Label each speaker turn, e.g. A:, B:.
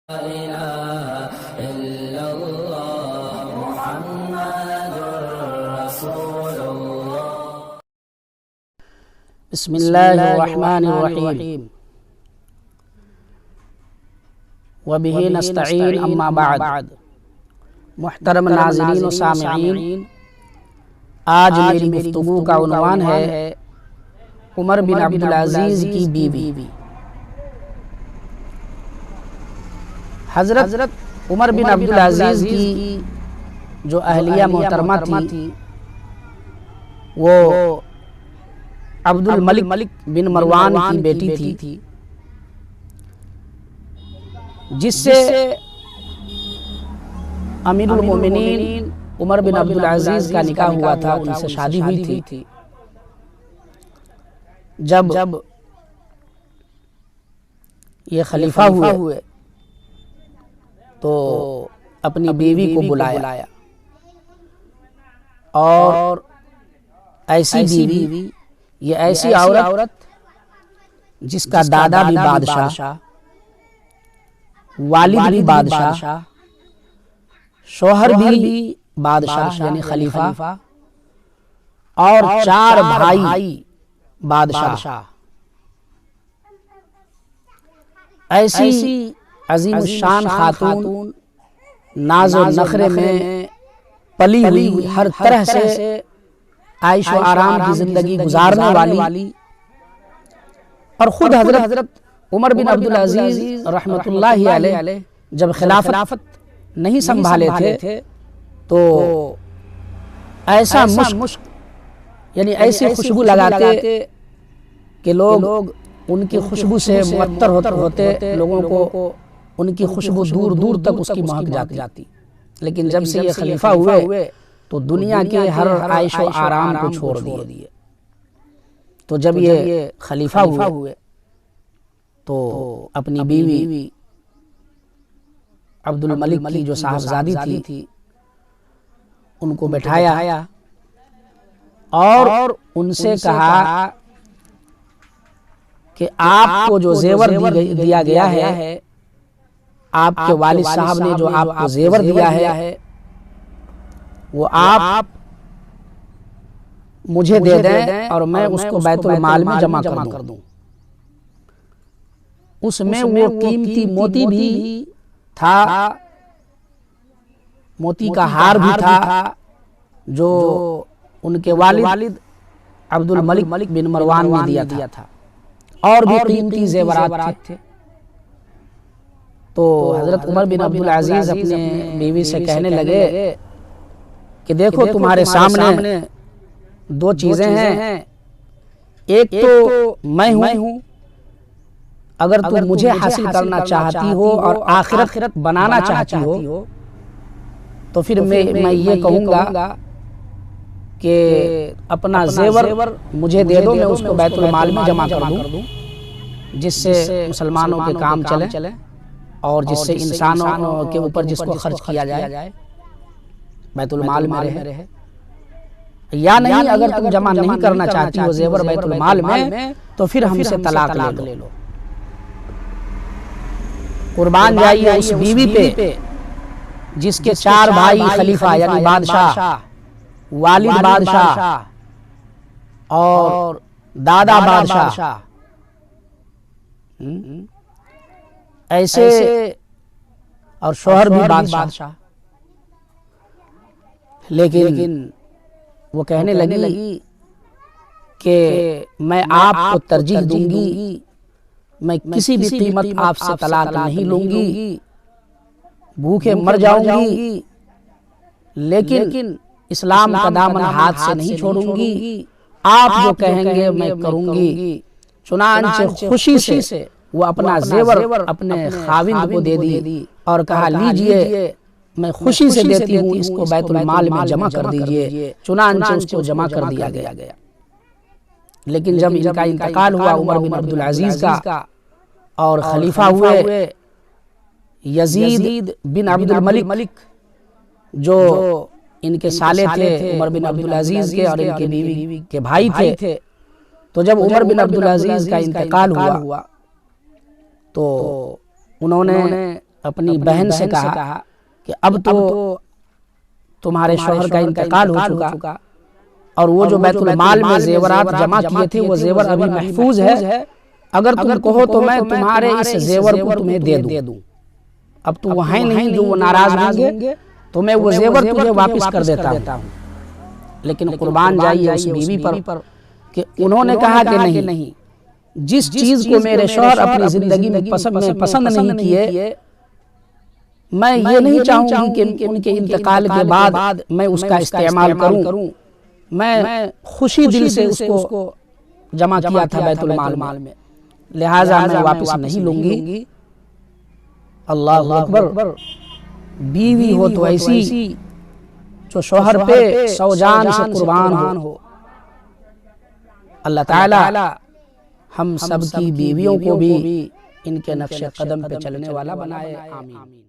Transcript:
A: إله إلا الله محمد رسول الله.
B: بسم اللہ الرحمن الرحیم وبہ نستعین اما بعد. محترم ناظرین و سامعین، آج میری گفتگو کا عنوان ہے عمر بن عبدالعزیز کی بیوی. حضرت عمر بن عبدالعزیز کی جو اہلیہ محترمہ تھی وہ عبد الملک بن مروان کی بیٹی تھی، جس سے امیر المومنین عمر بن عبدالعزیز کا نکاح ہوا تھا، ان سے شادی ہوئی تھی. جب یہ خلیفہ ہوئے تو اپنی بیوی کو بلایا، اور ایسی بیوی، یہ ایسی عورت جس کا دادا بھی بادشاہ، والد بھی بادشاہ، شوہر بھی بادشاہ یعنی خلیفہ، اور 4 بھائی بادشاہ. ایسی عظیم الشان خاتون ناز و نخرے میں پلی ہوئی، ہر طرح سے عیش و آرام کی زندگی گزارنے والی، اور خود حضرت عمر بن عبدالعزیز رحمۃ اللہ علیہ جب خلافت نہیں سنبھالے تھے تو ایسا مشک یعنی ایسی خوشبو لگاتے کہ لوگ ان کی خوشبو سے معطر ہوتے، لوگوں کو ان کی خوشبو دور دور تک اس کی مہک جاتی. لیکن جب سے یہ خلیفہ ہوئے تو دنیا کے ہر عیش و آرام کو چھوڑ دیے. تو جب یہ خلیفہ ہوئے تو اپنی بیوی عبد الملک کی جو صاحبزادی تھی ان کو بٹھایا اور ان سے کہا کہ آپ کو جو زیور دیا گیا ہے، آپ کے والد صاحب نے جو آپ کو زیور دیا ہے، وہ آپ مجھے دے دیں اور میں اس کو بیت المال میں جمع کر دوں. اس میں وہ قیمتی موتی بھی تھا، موتی کا ہار بھی تھا جو ان کے والد عبد الملک بن مروان نے دیا تھا، اور بھی قیمتی زیورات تھے. تو حضرت عمر بن عبدالعزیز اپنے بیوی سے کہنے لگے کہ دیکھو تمہارے سامنے 2 چیزیں ہیں، ایک تو میں ہوں، اگر تم مجھے حاصل کرنا چاہتی ہو اور آخرت بنانا چاہتی ہو تو پھر میں یہ کہوں گا کہ اپنا زیور مجھے دے دو، میں اس کو بیت المال میں جمع کر دوں، جس سے مسلمانوں کے کام چلے اور جس سے انسانوں کے اوپر جس کو خرچ کیا جائے بیت المال میں رہے. یا نہیں، اگر تم جمع نہیں کرنا چاہتی ہو زیور بیت المال میں تو پھر ہم سے طلاق لے لو. قربان جائیے اس بیوی پہ جس کے 4 بھائی خلیفہ یعنی بادشاہ، والد بادشاہ اور دادا بادشاہ، ایسے اور شوہر بھی بادشاہ. لیکن وہ کہنے لگی کہ میں آپ کو ترجیح دوں گی، میں کسی بھی قیمت آپ سے طلاق نہیں لوں گی، بھوکے مر جاؤں گی، لیکن اسلام کا دامن ہاتھ سے نہیں چھوڑوں گی، آپ جو کہیں گے میں کروں گی. چنانچہ خوشی سے وہ اپنا زیور اپنے خاوند کو دے دی اور کہا لیجئے میں خوشی سے دیتی ہوں، اس کو بیت المال میں جمع کر دیجئے. چنانچہ اس کو جمع کر دیا گیا. لیکن جب ان کا انتقال ہوا عمر بن عبدالعزیز کا اور خلیفہ ہوئے یزید بن عبد الملک جو ان کے سالے تھے عمر بن عبدالعزیز کے اور ان کی بیوی کے بھائی تھے، تو جب عمر بن عبدالعزیز کا انتقال ہوا تو انہوں نے اپنی بہن سے کہا کہ اب تو تمہارے شوہر کا انتقال ہو چکا اور وہ جو بیت المال میں زیورات جمع کیے تھے وہ زیور ابھی محفوظ ہے، اگر تم کہو تو میں تمہارے اس زیور کو تمہیں دے دوں۔ اب تو وہ ہیں نہیں جو وہ ناراض ہوں گے، تو میں وہ زیور تجھے واپس کر دیتا ہوں۔ لیکن قربان جائیے اس بیوی پر کہ انہوں نے کہا کہ نہیں، جس چیز کو میرے شوہر اپنی زندگی میں پسند نہیں کیے، میں یہ نہیں چاہوں گی کہ ان کے انتقال کے بعد میں اس کا استعمال کروں۔ میں خوشی دل سے اس کو جمع کیا تھا بیت المال میں، لہٰذا میں واپس نہیں لوں گی۔ اللہ اکبر، بیوی ہو تو ایسی جو شوہر پہ 100 جان سے قربان ہو۔ اللہ تعالی ہم سب کی بیویوں کو بھی ان کے نقش قدم پہ چلنے والا بنائے، آمین۔